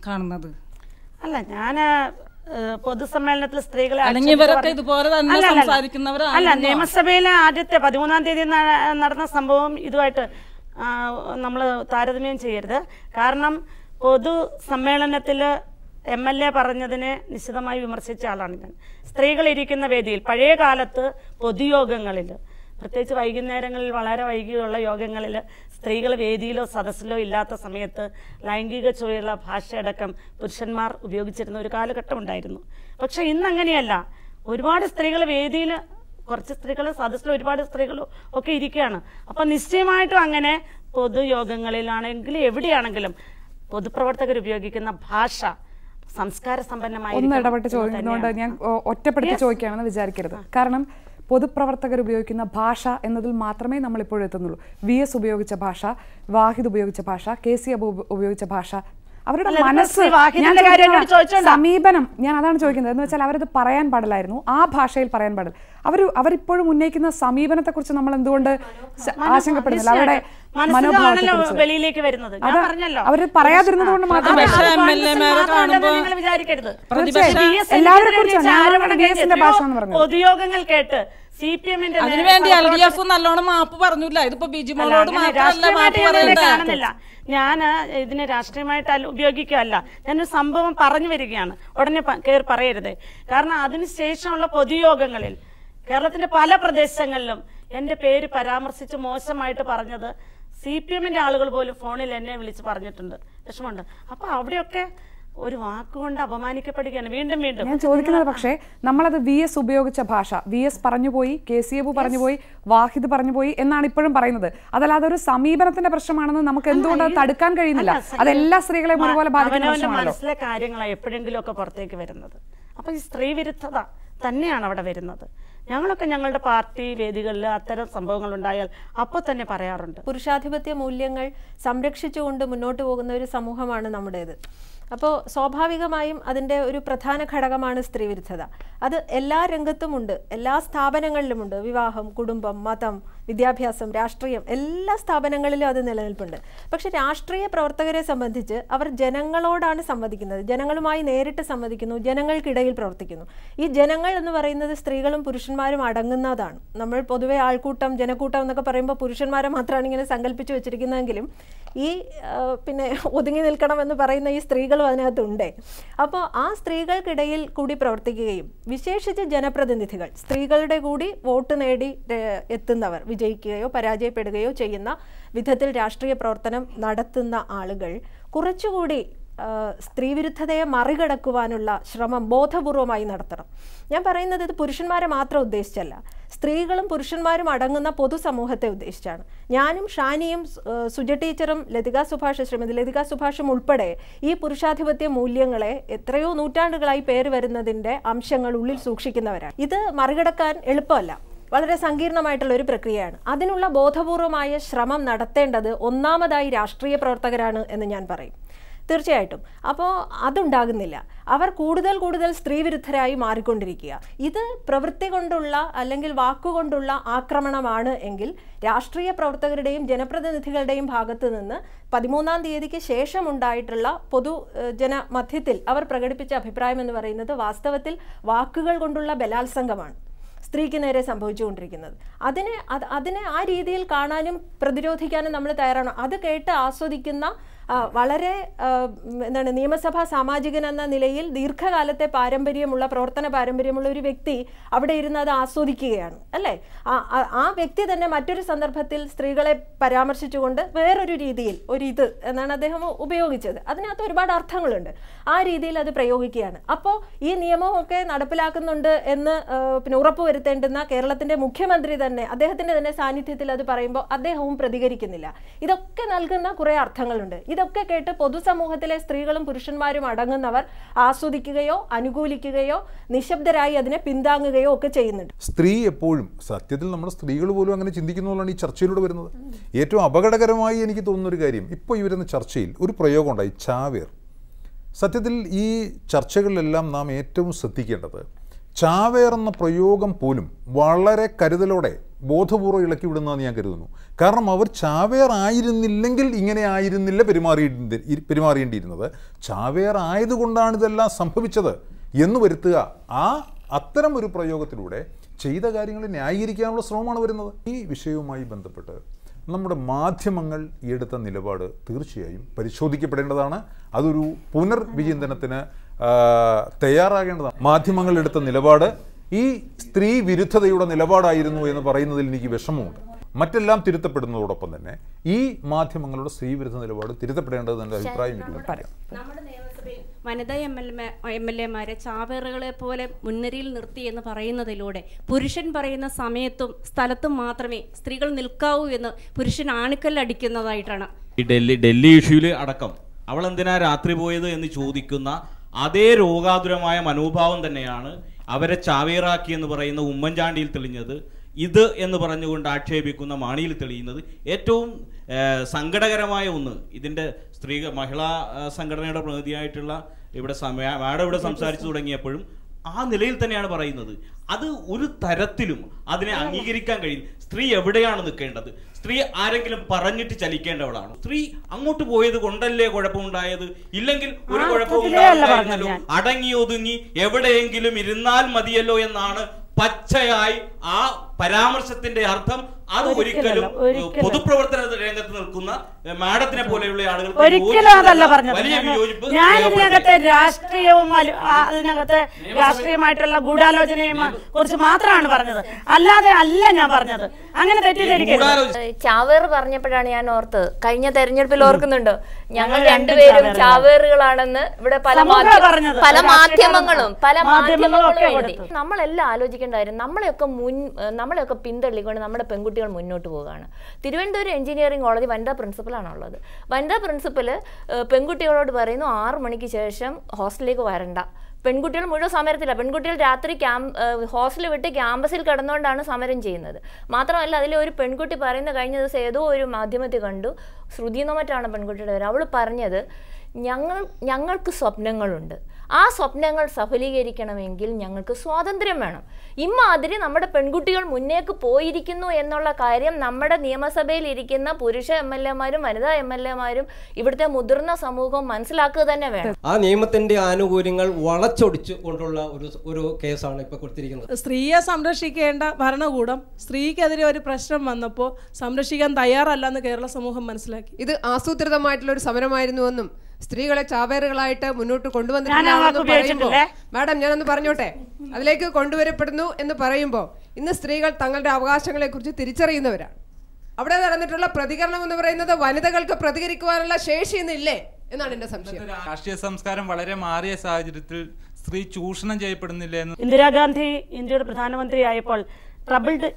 കാണുന്നത്? അല്ല, ഞാൻ പൊതുസമ്മേളനത്തിൽ സ്ത്രീകളെ അല്ല, നിയമസഭയിലെ ആദ്യത്തെ 13-ാം തീയതി നടന്ന സംഭവം ഇതുമായിട്ട് നമ്മൾ താരതമ്യം ചെയ്യരുത്. കാരണം പൊതുസമ്മേളനത്തിൽ MLA പറഞ്ഞതിനെ നിശിതമായി വിമർശിച്ച ആളാണ് ഞാൻ. സ്ത്രീകൾ ഇരിക്കുന്ന വേദിയിൽ പഴയ കാലത്ത് പൊതുയോഗങ്ങളിൽ, പ്രത്യേകിച്ച് വൈകുന്നേരങ്ങളിൽ വളരെ വൈകിയുള്ള യോഗങ്ങളിൽ സ്ത്രീകൾ വേദിയിലോ സദസ്സിലോ ഇല്ലാത്ത സമയത്ത് ലൈംഗിക ചുവയുള്ള ഭാഷയടക്കം പുരുഷന്മാർ ഉപയോഗിച്ചിരുന്ന ഒരു കാലഘട്ടം ഉണ്ടായിരുന്നു. പക്ഷെ ഇന്നങ്ങനെയല്ല. ഒരുപാട് സ്ത്രീകൾ വേദിയിൽ, കുറച്ച് സ്ത്രീകൾ സദസ്സിൽ, ഒരുപാട് സ്ത്രീകളും ഒക്കെ ഇരിക്കുകയാണ്. അപ്പം നിശ്ചയമായിട്ടും അങ്ങനെ പൊതുയോഗങ്ങളിലാണെങ്കിലും എവിടെയാണെങ്കിലും പൊതുപ്രവർത്തകർ ഉപയോഗിക്കുന്ന ഭാഷ സംസ്കാര സമ്പന്നമായി. ഒന്ന് ഇടപെട്ട് ചോദിക്കുന്നതുകൊണ്ട് ഞാൻ ഒറ്റപ്പെടുത്തി ചോദിക്കുകയാണെന്ന് വിചാരിക്കരുത്. കാരണം പൊതുപ്രവർത്തകർ ഉപയോഗിക്കുന്ന ഭാഷ എന്നതിൽ മാത്രമേ നമ്മൾ ഇപ്പോഴും എത്തുന്നുള്ളൂ. VS ഉപയോഗിച്ച ഭാഷ, വാഹിദ് ഉപയോഗിച്ച ഭാഷ, KC അബു ഉപയോഗിച്ച ഭാഷ, അവരുടെ മനസ്സ്, സമീപനം, ഞാൻ അതാണ് ചോദിക്കുന്നത്. എന്ന് വെച്ചാൽ അവരത് പറയാൻ പാടില്ലായിരുന്നു, ആ ഭാഷയിൽ പറയാൻ പാടില്ല. അവരിപ്പോഴും ഉന്നയിക്കുന്ന സമീപനത്തെ കുറിച്ച് നമ്മൾ എന്തുകൊണ്ട് ആശങ്കപ്പെടുന്നില്ല? അവരുടെ വെളിയിലേക്ക് വരുന്നത് അവര് പറയാതിരുന്നത് കൊണ്ട് മാത്രം പൊതുയോഗങ്ങൾ കേട്ട് CPM-ന്റെ അതിനുവേണ്ടി LDF നല്ലോണം മാപ്പ് പറഞ്ഞില്ല. ഇതിപ്പോ ബിജിമോളോട് കാണുന്നില്ല. ഞാൻ ഇതിനെ രാഷ്ട്രീയമായിട്ട് ഉപയോഗിക്കുകയല്ല, ഞാനൊരു സംഭവം പറഞ്ഞു വരികയാണ്. ഉടനെ കയറി പറയരുത്. കാരണം അതിനുശേഷമുള്ള പൊതുയോഗങ്ങളിൽ കേരളത്തിന്റെ പല പ്രദേശങ്ങളിലും എൻ്റെ പേര് പരാമർശിച്ച് മോശമായിട്ട് പറഞ്ഞത് CPM-ന്റെ ആളുകൾ പോലും ഫോണിൽ എന്നെ വിളിച്ച് പറഞ്ഞിട്ടുണ്ട്. വിഷമമുണ്ട്. അപ്പൊ അവിടെയൊക്കെ ഒരു വാക്കുകൊണ്ട് അപമാനിക്കപ്പെടുകയാണ് വീണ്ടും വീണ്ടും. ഞാൻ ചോദിക്കുന്നത്, പക്ഷേ നമ്മളത് VS ഉപയോഗിച്ച ഭാഷ, VS പറഞ്ഞുപോയി, KC അബു പറഞ്ഞുപോയി, വാഹിദ് പറഞ്ഞുപോയി എന്നാണ് ഇപ്പോഴും പറയുന്നത്. അതല്ലാതെ ഒരു സമീപനത്തിന്റെ പ്രശ്നമാണെന്ന് നമുക്ക് എന്തുകൊണ്ട് തടുക്കാൻ കഴിയുന്നില്ല? അതെല്ലാ സ്ത്രീകളെയും ഒരുപോലെ ബാധിക്കുന്ന മനസ്സിലെ കാര്യങ്ങളാണ് എപ്പോഴെങ്കിലും ഒക്കെ പുറത്തേക്ക് വരുന്നത്. അപ്പൊ ഈ സ്ത്രീ വിരുദ്ധത തന്നെയാണ് അവിടെ വരുന്നത്. ഞങ്ങളൊക്കെ ഞങ്ങളുടെ പാർട്ടി വേദികളിൽ അത്തരം സംഭവങ്ങൾ ഉണ്ടായാൽ അപ്പോൾ തന്നെ പറയാറുണ്ട്. പുരുഷാധിപത്യ മൂല്യങ്ങൾ സംരക്ഷിച്ചുകൊണ്ട് മുന്നോട്ട് പോകുന്ന ഒരു സമൂഹമാണ് നമ്മുടേത്. അപ്പോൾ സ്വാഭാവികമായും അതിൻ്റെ ഒരു പ്രധാന ഘടകമാണ് സ്ത്രീവിരുദ്ധത. അത് എല്ലാ രംഗത്തുമുണ്ട്, എല്ലാ സ്ഥാപനങ്ങളിലുമുണ്ട്. വിവാഹം, കുടുംബം, മതം, വിദ്യാഭ്യാസം, രാഷ്ട്രീയം, എല്ലാ സ്ഥാപനങ്ങളിലും അത് നിലനിൽപ്പുണ്ട്. പക്ഷെ രാഷ്ട്രീയ പ്രവർത്തകരെ സംബന്ധിച്ച് അവർ ജനങ്ങളോടാണ് സംവദിക്കുന്നത്, ജനങ്ങളുമായി നേരിട്ട് സംവദിക്കുന്നു, ജനങ്ങൾക്കിടയിൽ പ്രവർത്തിക്കുന്നു. ഈ ജനങ്ങൾ എന്ന് പറയുന്നത് സ്ത്രീകളും പുരുഷന്മാരും അടങ്ങുന്നതാണ്. നമ്മൾ പൊതുവെ ആൾക്കൂട്ടം, ജനക്കൂട്ടം എന്നൊക്കെ പറയുമ്പോൾ പുരുഷന്മാരെ മാത്രമാണ് ഇങ്ങനെ സങ്കല്പിച്ച് വെച്ചിരിക്കുന്നതെങ്കിലും ഈ പിന്നെ ഒതുങ്ങി നിൽക്കണം എന്ന് പറയുന്ന ഈ സ്ത്രീകളും അതിനകത്തുണ്ട്. അപ്പോൾ ആ സ്ത്രീകൾക്കിടയിൽ കൂടി പ്രവർത്തിക്കുകയും വിശേഷിച്ച് ജനപ്രതിനിധികൾ, സ്ത്രീകളുടെ കൂടി വോട്ട് നേടി എത്തുന്നവർ, വിജയിക്കുകയോ പരാജയപ്പെടുകയോ ചെയ്യുന്ന വിധത്തിൽ രാഷ്ട്രീയ പ്രവർത്തനം നടത്തുന്ന ആളുകൾ കുറച്ചുകൂടി സ്ത്രീവിരുദ്ധതയെ മറികടക്കുവാനുള്ള ശ്രമം ബോധപൂർവമായി നടത്തണം. ഞാൻ പറയുന്നത് ഇത് പുരുഷന്മാരെ മാത്രം ഉദ്ദേശിച്ചല്ല, സ്ത്രീകളും പുരുഷന്മാരും അടങ്ങുന്ന പൊതുസമൂഹത്തെ ഉദ്ദേശിച്ചാണ്. ഞാനും ഷാനിയും സുജ ടീച്ചറും ശ്രീമതി ലതിക സുഭാഷും ഉൾപ്പെടെ ഈ പുരുഷാധിപത്യ മൂല്യങ്ങളെ എത്രയോ നൂറ്റാണ്ടുകളായി പേര് വരുന്നതിൻ്റെ അംശങ്ങൾ ഉള്ളിൽ സൂക്ഷിക്കുന്നവരാണ്. ഇത് മറികടക്കാൻ എളുപ്പമല്ല, വളരെ സങ്കീർണമായിട്ടുള്ള ഒരു പ്രക്രിയയാണ്. അതിനുള്ള ബോധപൂർവമായ ശ്രമം നടത്തേണ്ടത് ഒന്നാമതായി രാഷ്ട്രീയ പ്രവർത്തകരാണ് എന്ന് ഞാൻ പറയും. തീർച്ചയായിട്ടും. അപ്പോൾ അതുണ്ടാകുന്നില്ല. അവർ കൂടുതൽ കൂടുതൽ സ്ത്രീവിരുദ്ധരായി മാറിക്കൊണ്ടിരിക്കുക. ഇത് പ്രവൃത്തി കൊണ്ടുള്ള അല്ലെങ്കിൽ വാക്കുകൊണ്ടുള്ള ആക്രമണമാണ് എങ്കിൽ രാഷ്ട്രീയ പ്രവർത്തകരുടെയും ജനപ്രതിനിധികളുടെയും ഭാഗത്ത് നിന്ന് 13-ാം തീയതിക്ക് ശേഷം ഉണ്ടായിട്ടുള്ള പൊതുജനമധ്യത്തിൽ അവർ പ്രകടിപ്പിച്ച അഭിപ്രായം എന്ന് പറയുന്നത് വാസ്തവത്തിൽ വാക്കുകൾ കൊണ്ടുള്ള ബലാത്സംഗമാണ് സ്ത്രീക്ക് നേരെ സംഭവിച്ചുകൊണ്ടിരിക്കുന്നത്. അതിനെ ആ രീതിയിൽ കാണാനും പ്രതിരോധിക്കാനും നമ്മൾ തയ്യാറാണ്. അത് കേട്ട് ആസ്വദിക്കുന്ന വളരെ നിയമസഭാ സാമാജികൻ എന്ന നിലയിൽ ദീർഘകാലത്തെ പ്രവർത്തന പാരമ്പര്യമുള്ള ഒരു വ്യക്തി അവിടെ ഇരുന്ന് അത് ആസ്വദിക്കുകയാണ് അല്ലേ. ആ വ്യക്തി തന്നെ മറ്റൊരു സന്ദർഭത്തിൽ സ്ത്രീകളെ പരാമർശിച്ചുകൊണ്ട് വേറൊരു രീതിയിൽ ഇത് എന്നാണ് അദ്ദേഹം ഉപയോഗിച്ചത്. അതിനകത്ത് ഒരുപാട് അർത്ഥങ്ങളുണ്ട്. ആ രീതിയിൽ അത് പ്രയോഗിക്കുകയാണ്. അപ്പോൾ ഈ നിയമമൊക്കെ നടപ്പിലാക്കുന്നുണ്ട് എന്ന് ഉറപ്പുവരുത്തേണ്ടുന്ന കേരളത്തിന്റെ മുഖ്യമന്ത്രി തന്നെ അദ്ദേഹത്തിന്റെ തന്നെ സാന്നിധ്യത്തിൽ അത് പറയുമ്പോൾ അദ്ദേഹവും പ്രതികരിക്കുന്നില്ല. ഇതൊക്കെ നൽകുന്ന കുറേ അർത്ഥങ്ങളുണ്ട്. ഇതൊക്കെ കേട്ട് പൊതുസമൂഹത്തിലെ സ്ത്രീകളും പുരുഷന്മാരും അടങ്ങുന്നവർ ആസ്വദിക്കുകയോ അനുകൂലിക്കുകയോ നിശബ്ദരായി അതിനെ പിന്താങ്ങുകയോ ഒക്കെ ചെയ്യുന്നുണ്ട്. സ്ത്രീ എപ്പോഴും സത്യത്തിൽ നമ്മുടെ സ്ത്രീകൾ പോലും അങ്ങനെ ചിന്തിക്കുന്നതാണ് ഈ ചർച്ചയിലൂടെ വരുന്നത്. ഏറ്റവും അപകടകരമായി എനിക്ക് തോന്നുന്നൊരു കാര്യം, ഇപ്പോൾ ഈ വരുന്ന ചർച്ചയിൽ ഒരു പ്രയോഗം ഉണ്ടായി, ചാവേർ. സത്യത്തിൽ ഈ ചർച്ചകളിലെല്ലാം നാം ഏറ്റവും ശ്രദ്ധിക്കേണ്ടത് ചാവേർ എന്ന പ്രയോഗം പോലും വളരെ കരുതലോടെ ബോധപൂർവ്വം ഇളക്കി വിടുന്നതെന്ന് ഞാൻ കരുതുന്നു. കാരണം അവർ ചാവേർ ആയിരുന്നില്ലെങ്കിൽ ഇങ്ങനെ ആയിരുന്നില്ല പെരുമാറേണ്ടിയിരുന്നത്, ചാവേർ ആയതുകൊണ്ടാണ് ഇതെല്ലാം സംഭവിച്ചത് എന്ന് വരുത്തുക. അത്തരം ഒരു പ്രയോഗത്തിലൂടെ ചെയ്ത കാര്യങ്ങൾ ന്യായീകരിക്കാനുള്ള ശ്രമമാണ് വരുന്നത്. ഈ വിഷയവുമായി ബന്ധപ്പെട്ട് നമ്മുടെ മാധ്യമങ്ങൾ എടുത്ത നിലപാട് തീർച്ചയായും പരിശോധിക്കപ്പെടേണ്ടതാണ്. അതൊരു പുനർവിചിന്തനത്തിന് തയ്യാറാകേണ്ടതാണ്. മാധ്യമങ്ങൾ എടുത്ത നിലപാട് ഈ സ്ത്രീ വിരുദ്ധതയുടെ നിലപാടായിരുന്നു എന്ന് പറയുന്നതിൽ എനിക്ക് വിഷമമുണ്ട്. മറ്റെല്ലാം തിരുത്തപ്പെടുന്നതോടൊപ്പം തന്നെ ഈ മാധ്യമങ്ങളുടെ സ്ത്രീ വിരുദ്ധ നിലപാട് തിരുത്തപ്പെടേണ്ടത് എൻ്റെ അഭിപ്രായം. നമ്മുടെ നിയമസഭയിൽ വനിതാ എം എൽ എമാരെ ചാവേറുകളെ പോലെ മുൻനിരയിൽ നിർത്തി എന്ന് പറയുന്നതിലൂടെ പുരുഷൻ പറയുന്ന സമയത്തും സ്ഥലത്തും മാത്രമേ സ്ത്രീകൾ നിൽക്കാവൂ എന്ന് പുരുഷൻ ആണിക്കല്ലടിക്കുന്നതായിട്ടാണ്. ഈ ഡൽഹി ഇഷ്യൂല് അടക്കം അവൾ എന്തിനാ രാത്രി പോയത് എന്ന് ചോദിക്കുന്ന അതേ രോഗാതുരമായ മനോഭാവം തന്നെയാണ് അവരെ ചാവേറാക്കി എന്ന് പറയുന്ന ഉമ്മൻചാണ്ടിയിൽ തെളിഞ്ഞത്. ഇത് എന്ന് പറഞ്ഞുകൊണ്ട് ആക്ഷേപിക്കുന്ന മാണിയിൽ തെളിയുന്നത് ഏറ്റവും സങ്കടകരമായ ഒന്ന്. ഇതിൻ്റെ മഹിളാ സംഘടനയുടെ പ്രതിനിധിയായിട്ടുള്ള മാഡം ഇവിടെ സംസാരിച്ചു തുടങ്ങിയപ്പോഴും ആ നിലയിൽ തന്നെയാണ് പറയുന്നത്. അത് ഒരു തരത്തിലും അതിനെ അംഗീകരിക്കാൻ കഴിയും. സ്ത്രീ എവിടെയാണ് നിൽക്കേണ്ടത്? സ്ത്രീ ആരെങ്കിലും പറഞ്ഞിട്ട് ചലിക്കേണ്ടവളാണ്. സ്ത്രീ അങ്ങോട്ട് പോയത് കൊണ്ടല്ലേ കുഴപ്പമുണ്ടായത്? ഇല്ലെങ്കിൽ ഒരു കുഴപ്പമുണ്ടായിരുന്നല്ലോ. അടങ്ങി ഒതുങ്ങി എവിടെയെങ്കിലും ഇരുന്നാൽ മതിയല്ലോ എന്നാണ് പച്ചയായി ആ പരാമർശത്തിന്റെ അർത്ഥം. അത് ഒരിക്കലും പൊതുപ്രവർത്തന രംഗത്ത് നിൽക്കുന്ന മാഡത്തിനെ പോലെയുള്ള ആളുകൾക്ക് ഒരിക്കലും അതല്ല പറഞ്ഞത്. ഞാൻ ഇതിനകത്തെ രാഷ്ട്രീയവും അതിനകത്തെ രാഷ്ട്രീയമായിട്ടുള്ള ഗൂഢാലോചനയും കുറിച്ച് മാത്രമാണ് പറഞ്ഞത്, അല്ലാതെ അല്ല ഞാൻ പറഞ്ഞത്. അങ്ങനെ തെറ്റിദ്ധരിക്കരുത്. ചാവേർ പറഞ്ഞപ്പോഴാണ് ഞാൻ ഓർത്തത്, കഴിഞ്ഞ തെരഞ്ഞെടുപ്പിൽ ഓർക്കുന്നുണ്ടോ, ഞങ്ങൾ രണ്ടുപേരും ചാവേറുകളാണെന്ന് ഇവിടെ പല മാധ്യമങ്ങളും എഴുതി. നമ്മളെല്ലാം ആലോചിക്കേണ്ട കാര്യം, നമ്മളെയൊക്കെ പിന്തള്ളിക്കൊണ്ട് നമ്മുടെ പെൺകുട്ടികൾ മുന്നോട്ട് പോവുകയാണ്. തിരുവനന്തപുരം എഞ്ചിനീയറിംഗ് കോളേജ് വനിതാ പ്രിൻസിപ്പലാണുള്ളത്. വനിതാ പ്രിൻസിപ്പൽ പെൺകുട്ടികളോട് പറയുന്നു 6 മണിക്ക് ശേഷം ഹോസ്റ്റലിലേക്ക് വരണ്ട. പെൺകുട്ടികൾ മുഴുവൻ സമരത്തില്ല. പെൺകുട്ടികൾ രാത്രി ഹോസ്റ്റലിൽ വിട്ട് ക്യാമ്പസിൽ കിടന്നുകൊണ്ടാണ് സമരം ചെയ്യുന്നത്. മാത്രമല്ല, അതിലെ ഒരു പെൺകുട്ടി പറയുന്ന കഴിഞ്ഞ ദിവസം ഏതോ ഒരു മാധ്യമത്തിൽ കണ്ടു, ശ്രുതി എന്നോ മറ്റാണ് പെൺകുട്ടിയുടെ പേര്. അവൾ പറഞ്ഞത്, ഞങ്ങൾക്ക് സ്വപ്നങ്ങളുണ്ട്, ആ സ്വപ്നങ്ങൾ സഫലീകരിക്കണമെങ്കിൽ ഞങ്ങൾക്ക് സ്വാതന്ത്ര്യം വേണം. ഇമ്മാതിരി നമ്മുടെ പെൺകുട്ടികൾ മുന്നേക്ക് പോയിരിക്കുന്നു എന്നുള്ള കാര്യം നമ്മുടെ നിയമസഭയിൽ ഇരിക്കുന്ന പുരുഷ MLA-മാരും വനിതാ MLA-മാരും ഇവിടുത്തെ മുതിർന്ന സമൂഹം മനസ്സിലാക്കുക തന്നെ വേണം. ആ നിയമത്തിന്റെ ആനുകൂല്യങ്ങൾ വളച്ചൊടിച്ചു കൊണ്ടുള്ള ഒരു കേസാണ് ഇപ്പോൾ കൊടുത്തിരിക്കുന്നത്. സ്ത്രീയെ സംരക്ഷിക്കേണ്ട ഭരണകൂടം സ്ത്രീക്കെതിരെ ഒരു പ്രശ്നം വന്നപ്പോൾ സംരക്ഷിക്കാൻ തയ്യാറല്ലെന്ന് കേരള സമൂഹം മനസ്സിലാക്കി. ഇത് ആസൂത്രിതമായിട്ടുള്ള ഒരു സമരമായിരുന്നുവെന്നും സ്ത്രീകളെ ചാവേറുകളായിട്ട് മുന്നോട്ട് കൊണ്ടുവന്നിട്ടുണ്ടെന്ന് പറയുമ്പോൾ, മാഡം ഞാനൊന്ന് പറഞ്ഞോട്ടെ, അതിലേക്ക് കൊണ്ടുവരപ്പെടുന്നു എന്ന് പറയുമ്പോൾ ഇന്ന് സ്ത്രീകൾ തങ്ങളുടെ അവകാശങ്ങളെ കുറിച്ച് തിരിച്ചറിയുന്നവരാണ്. അവിടെ നടന്നിട്ടുള്ള പ്രതികരണം എന്ന് പറയുന്നത് വനിതകൾക്ക് പ്രതികരിക്കുവാനുള്ള ശേഷി ഇന്നില്ലേ എന്നാണ് എന്റെ സംശയം. രാഷ്ട്രീയ സംസ്കാരം വളരെ മാറിയ സാഹചര്യത്തിൽ സ്ത്രീ ചൂഷണം ചെയ്യപ്പെടുന്നില്ല എന്ന് ഇന്ദിരാഗാന്ധി ഇന്ത്യയുടെ പ്രധാനമന്ത്രിയായപ്പോൾ troubled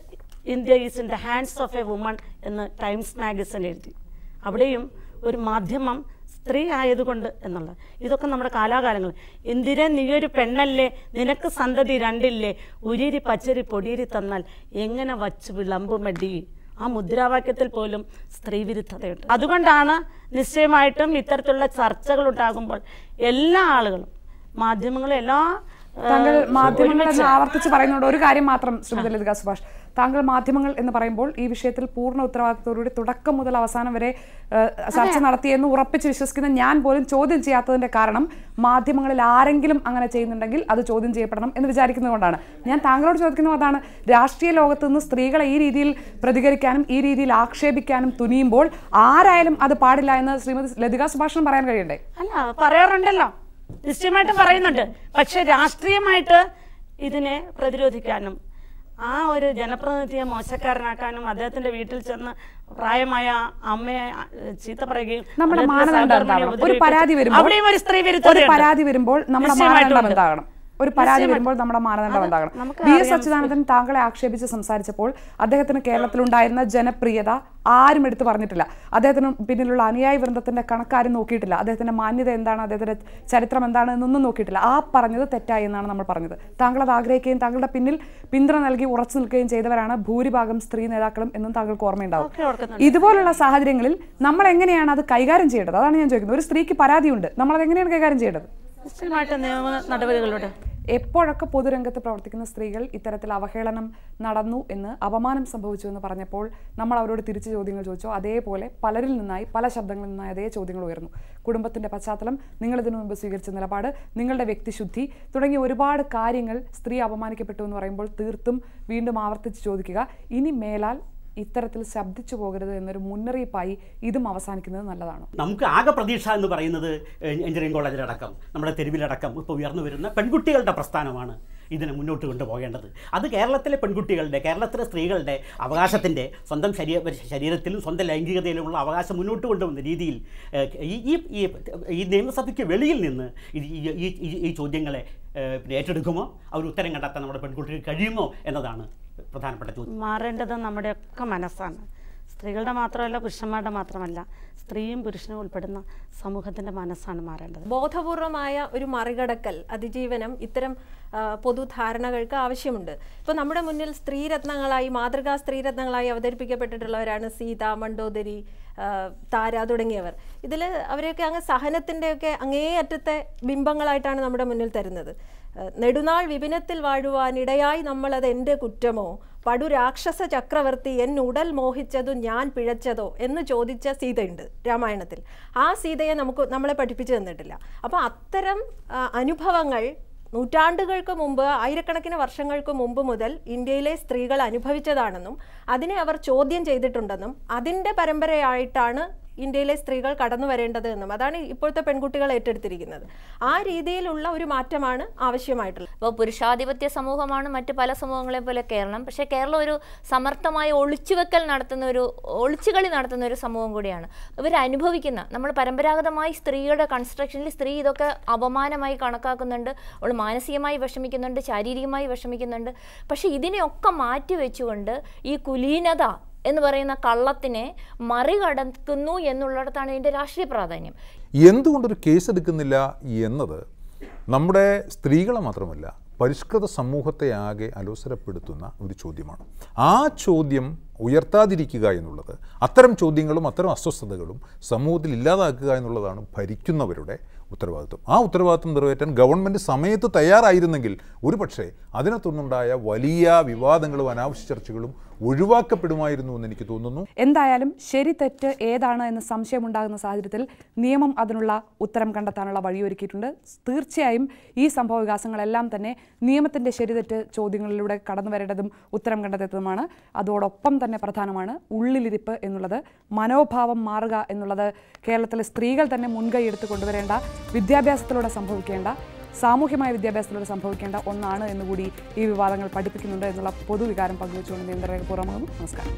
India is in the hands of A woman എന്ന് ടൈംസ് മാഗസിൻ എഴുതി. അവിടെയും ഒരു മാധ്യമം സ്ത്രീ ആയതുകൊണ്ട് എന്നുള്ള ഇതൊക്കെ നമ്മുടെ കാലാകാലങ്ങൾ. ഇന്ദിര, നീയൊരു പെണ്ണല്ലേ, നിനക്ക് സന്തതി രണ്ടില്ലേ, ഉരിരി പച്ചരി പൊടിയിരി തന്നാൽ എങ്ങനെ വച്ചു വിളമ്പുമടി. ആ മുദ്രാവാക്യത്തിൽ പോലും സ്ത്രീ വിരുദ്ധതയുണ്ട്. അതുകൊണ്ടാണ് നിശ്ചയമായിട്ടും ഇത്തരത്തിലുള്ള ചർച്ചകൾ ഉണ്ടാകുമ്പോൾ എല്ലാ ആളുകളും, മാധ്യമങ്ങളും എല്ലാ താങ്കൾ മാധ്യമങ്ങൾ എന്ന് ആവർത്തിച്ച് പറയുന്നുണ്ട്. ഒരു കാര്യം മാത്രം ശ്രീമതി ലതിക സുഭാഷ്, താങ്കൾ മാധ്യമങ്ങൾ എന്ന് പറയുമ്പോൾ ഈ വിഷയത്തിൽ പൂർണ്ണ ഉത്തരവാദിത്തത്തോടുകൂടി തുടക്കം മുതൽ അവസാനം വരെ ചർച്ച നടത്തിയെന്ന് ഉറപ്പിച്ച് വിശ്വസിക്കുന്ന ഞാൻ പോലും ചോദ്യം ചെയ്യാത്തതിന്റെ കാരണം മാധ്യമങ്ങളിൽ ആരെങ്കിലും അങ്ങനെ ചെയ്യുന്നുണ്ടെങ്കിൽ അത് ചോദ്യം ചെയ്യപ്പെടണം എന്ന് വിചാരിക്കുന്നതുകൊണ്ടാണ്. ഞാൻ താങ്കളോട് ചോദിക്കുന്നത് അതാണ്, രാഷ്ട്രീയ ലോകത്ത് നിന്ന് സ്ത്രീകളെ ഈ രീതിയിൽ പ്രതികരിക്കാനും ഈ രീതിയിൽ ആക്ഷേപിക്കാനും തുനിയുമ്പോൾ ആരായാലും അത് പാടില്ല എന്ന് ശ്രീമതി ലതിക സുഭാഷിനും പറയാൻ കഴിയണ്ടേ? അല്ല, പറയാറുണ്ടല്ലോ, നിശ്ചയമായിട്ടും പറയുന്നുണ്ട്. പക്ഷെ രാഷ്ട്രീയമായിട്ട് ഇതിനെ പ്രതിരോധിക്കാനും ആ ഒരു ജനപ്രതിനിധിയെ മോശക്കാരനാക്കാനും അദ്ദേഹത്തിന്റെ വീട്ടിൽ ചെന്ന് പ്രായമായ അമ്മയെ ചീത്ത പറയുകയും നമ്മുടെ മാനദണ്ഡം ഒരു പരാതി വരുമ്പോൾ നമ്മുടെ മാനദണ്ഡം എന്താകണം? ഒരു പരാതി വരുമ്പോൾ നമ്മുടെ മാനദണ്ഡം എന്താകണം? വി.എസ്. അച്യുതാനന്ദൻ താങ്കളെ ആക്ഷേപിച്ച് സംസാരിച്ചപ്പോൾ അദ്ദേഹത്തിന് കേരളത്തിലുണ്ടായിരുന്ന ജനപ്രിയത ആരും എടുത്തു പറഞ്ഞിട്ടില്ല. അദ്ദേഹത്തിന് പിന്നിലുള്ള അനുയായി വൃന്ദത്തിന്റെ കണക്കാരും നോക്കിയിട്ടില്ല. അദ്ദേഹത്തിന്റെ മാന്യത എന്താണ്, അദ്ദേഹത്തിന്റെ ചരിത്രം എന്താണ് എന്നൊന്നും നോക്കിയിട്ടില്ല. ആ പറഞ്ഞത് തെറ്റായി എന്നാണ് നമ്മൾ പറഞ്ഞത്. താങ്കൾ അത് ആഗ്രഹിക്കുകയും താങ്കളുടെ പിന്നിൽ പിന്തുണ നൽകി ഉറച്ചു നിൽക്കുകയും ചെയ്തവരാണ് ഭൂരിഭാഗം സ്ത്രീ നേതാക്കളും എന്നും താങ്കൾക്ക് ഓർമ്മയുണ്ടാവും. ഇതുപോലുള്ള സാഹചര്യങ്ങളിൽ നമ്മൾ എങ്ങനെയാണ് അത് കൈകാര്യം ചെയ്യേണ്ടത്? അതാണ് ഞാൻ ചോദിക്കുന്നത്. ഒരു സ്ത്രീക്ക് പരാതിയുണ്ട്, നമ്മളത് എങ്ങനെയാണ് കൈകാര്യം ചെയ്യേണ്ടത്? നിയമ നടപടികളുടെ എപ്പോഴൊക്കെ പൊതുരംഗത്ത് പ്രവർത്തിക്കുന്ന സ്ത്രീകൾ ഇത്തരത്തിൽ അവഹേളനം നടന്നു എന്ന്, അപമാനം സംഭവിച്ചു എന്ന് പറഞ്ഞപ്പോൾ നമ്മൾ അവരോട് തിരിച്ചു ചോദ്യങ്ങൾ ചോദിച്ചോ? അതേപോലെ പലരിൽ നിന്നായി, പല ശബ്ദങ്ങളിൽ നിന്നായി അതേ ചോദ്യങ്ങൾ ഉയർന്നു. കുടുംബത്തിൻ്റെ പശ്ചാത്തലം, നിങ്ങളിതിനു മുമ്പ് സ്വീകരിച്ച നിലപാട്, നിങ്ങളുടെ വ്യക്തിശുദ്ധി തുടങ്ങിയ ഒരുപാട് കാര്യങ്ങൾ സ്ത്രീ അപമാനിക്കപ്പെട്ടു എന്ന് പറയുമ്പോൾ തീർത്തും വീണ്ടും ആവർത്തിച്ച് ചോദിക്കുക, ഇനി മേലാൽ ഇത്തരത്തിൽ ശബ്ദിച്ചു പോകരുത് എന്നൊരു മുന്നറിയിപ്പായി ഇതും അവസാനിക്കുന്നത് നല്ലതാണ്. നമുക്ക് ആകെ പ്രതീക്ഷ എന്ന് പറയുന്നത് എഞ്ചിനീയറിംഗ് കോളേജിലടക്കം നമ്മുടെ തെരുവിലടക്കം ഇപ്പോൾ ഉയർന്നു വരുന്ന പെൺകുട്ടികളുടെ പ്രസ്ഥാനമാണ് ഇതിനെ മുന്നോട്ട് കൊണ്ടുപോകേണ്ടത്. അത് കേരളത്തിലെ പെൺകുട്ടികളുടെ, കേരളത്തിലെ സ്ത്രീകളുടെ അവകാശത്തിൻ്റെ, സ്വന്തം ശരീരത്തിലും സ്വന്തം ലൈംഗികതയിലുമുള്ള അവകാശം മുന്നോട്ട് കൊണ്ടുവന്ന രീതിയിൽ ഈ നിയമസഭയ്ക്ക് വെളിയിൽ നിന്ന് ഈ ചോദ്യങ്ങളെ ഏറ്റെടുക്കുമോ, അവർ ഉത്തരം കണ്ടെത്താൻ നമ്മുടെ പെൺകുട്ടികൾക്ക് കഴിയുമോ എന്നതാണ് പ്രധാനപ്പെട്ട ചോദ്യം. മാറേണ്ടത് നമ്മുടെയൊക്കെ മനസ്സാണ്. സ്ത്രീകളുടെ മാത്രമല്ല, പുരുഷന്മാരുടെ മാത്രമല്ല, സ്ത്രീയും പുരുഷനും ഉൾപ്പെടുന്ന സമൂഹത്തിൻ്റെ മനസ്സാണ് മാറേണ്ടത്. ബോധപൂർവമായ ഒരു മറികടക്കൽ, അതിജീവനം ഇത്തരം പൊതുധാരണകൾക്ക് ആവശ്യമുണ്ട്. ഇപ്പോൾ നമ്മുടെ മുന്നിൽ സ്ത്രീരത്നങ്ങളായി, മാതൃകാ സ്ത്രീരത്നങ്ങളായി അവതരിപ്പിക്കപ്പെട്ടിട്ടുള്ളവരാണ് സീത, മണ്ഡോദരി, താര തുടങ്ങിയവർ. ഇതിൽ അവരെയൊക്കെ അങ്ങ് സഹനത്തിൻ്റെയൊക്കെ അങ്ങേയറ്റത്തെ ബിംബങ്ങളായിട്ടാണ് നമ്മുടെ മുന്നിൽ തരുന്നത്. നെടുനാൾ വിപിനത്തിൽ വാഴുവാനിടയായി നമ്മളത് എൻ്റെ കുറ്റമോ, പടു രാക്ഷസ ചക്രവർത്തി എന്നുടൽ മോഹിച്ചതു ഞാൻ പിഴച്ചതോ എന്ന് ചോദിച്ച സീതയുണ്ട് രാമായണത്തിൽ. ആ സീതയെ നമ്മളെ പഠിപ്പിച്ചു തന്നിട്ടില്ല. അപ്പോൾ അത്തരം അനുഭവങ്ങൾ നൂറ്റാണ്ടുകൾക്ക് മുമ്പ്, ആയിരക്കണക്കിന് വർഷങ്ങൾക്ക് മുമ്പ് മുതൽ ഇന്ത്യയിലെ സ്ത്രീകൾ അനുഭവിച്ചതാണെന്നും അതിനെ അവർ ചോദ്യം ചെയ്തിട്ടുണ്ടെന്നും അതിൻ്റെ പരമ്പരയായിട്ടാണ് ഇന്ത്യയിലെ സ്ത്രീകൾ കടന്നു വരേണ്ടത് എന്നും അതാണ് ഇപ്പോഴത്തെ പെൺകുട്ടികൾ ഏറ്റെടുത്തിരിക്കുന്നത്. ആ രീതിയിലുള്ള ഒരു മാറ്റമാണ് ആവശ്യമായിട്ടുള്ളത്. ഇപ്പോൾ പുരുഷാധിപത്യ സമൂഹമാണ് മറ്റ് പല സമൂഹങ്ങളെ പോലെ കേരളം. പക്ഷേ കേരളം ഒരു സമർത്ഥമായ ഒളിച്ചുകളി നടത്തുന്ന ഒരു സമൂഹം കൂടിയാണ്. ഇവരനുഭവിക്കുന്ന, നമ്മൾ പരമ്പരാഗതമായി സ്ത്രീയുടെ കൺസ്ട്രക്ഷനിൽ സ്ത്രീ ഇതൊക്കെ അപമാനമായി കണക്കാക്കുന്നുണ്ട്. അവൾ മാനസികമായി വിഷമിക്കുന്നുണ്ട്, ശാരീരികമായി വിഷമിക്കുന്നുണ്ട്. പക്ഷേ ഇതിനെയൊക്കെ മാറ്റിവെച്ചുകൊണ്ട് ഈ കുലീനത എന്ന് പറയുന്ന കള്ളത്തിനെ മറികടക്കുന്നു എന്നുള്ളിടത്താണ് ഇതിൻ്റെ രാഷ്ട്രീയ പ്രാധാന്യം. എന്തുകൊണ്ടൊരു കേസെടുക്കുന്നില്ല എന്നത് നമ്മുടെ സ്ത്രീകളെ മാത്രമല്ല, പരിഷ്കൃത സമൂഹത്തെ ആകെ അലോസരപ്പെടുത്തുന്ന ഒരു ചോദ്യമാണ്. ആ ചോദ്യം ഉയർത്താതിരിക്കുക എന്നുള്ളത്, അത്തരം ചോദ്യങ്ങളും അത്തരം അസ്വസ്ഥതകളും സമൂഹത്തിൽ ഇല്ലാതാക്കുക എന്നുള്ളതാണ് ഭരിക്കുന്നവരുടെ ഉത്തരവാദിത്വം. ആ ഉത്തരവാദിത്വം നിറവേറ്റാൻ ഗവൺമെൻറ് സമയത്ത് തയ്യാറായിരുന്നെങ്കിൽ ഒരുപക്ഷെ അതിനകത്തുനിന്നുണ്ടായ വലിയ വിവാദങ്ങളും അനാവശ്യ ചർച്ചകളും ഒഴിവാക്കപ്പെടുമായിരുന്നു എന്ന് എനിക്ക് തോന്നുന്നു. എന്തായാലും ശരി തെറ്റ് ഏതാണ് എന്ന് സംശയമുണ്ടാകുന്ന സാഹചര്യത്തിൽ നിയമം അതിനുള്ള ഉത്തരം കണ്ടെത്താനുള്ള വഴിയൊരുക്കിയിട്ടുണ്ട്. തീർച്ചയായും ഈ സംഭവ വികാസങ്ങളെല്ലാം തന്നെ നിയമത്തിൻ്റെ ശരിതെറ്റ് ചോദ്യങ്ങളിലൂടെ കടന്നു വരേണ്ടതും ഉത്തരം കണ്ടെത്തുന്നതുമാണ്. അതോടൊപ്പം തന്നെ പ്രധാനമാണ് ഉള്ളിലിരിപ്പ് എന്നുള്ളത്, മനോഭാവം മാറുക എന്നുള്ളത്. കേരളത്തിലെ സ്ത്രീകൾ തന്നെ മുൻകൈ എടുത്ത് കൊണ്ടുവരേണ്ട, വിദ്യാഭ്യാസത്തിലൂടെ സംഭവിക്കേണ്ട, സാമൂഹ്യമായ വിദ്യാഭ്യാസത്തിലൂടെ സംഭവിക്കേണ്ട ഒന്നാണ് എന്നുകൂടി ഈ വിവാദങ്ങൾ പഠിപ്പിക്കുന്നുണ്ട് എന്നുള്ള പൊതുവികാരം പങ്കുവെച്ചുകൊണ്ട് നിയന്ത്രണ പുറമാകുന്നു. നമസ്കാരം.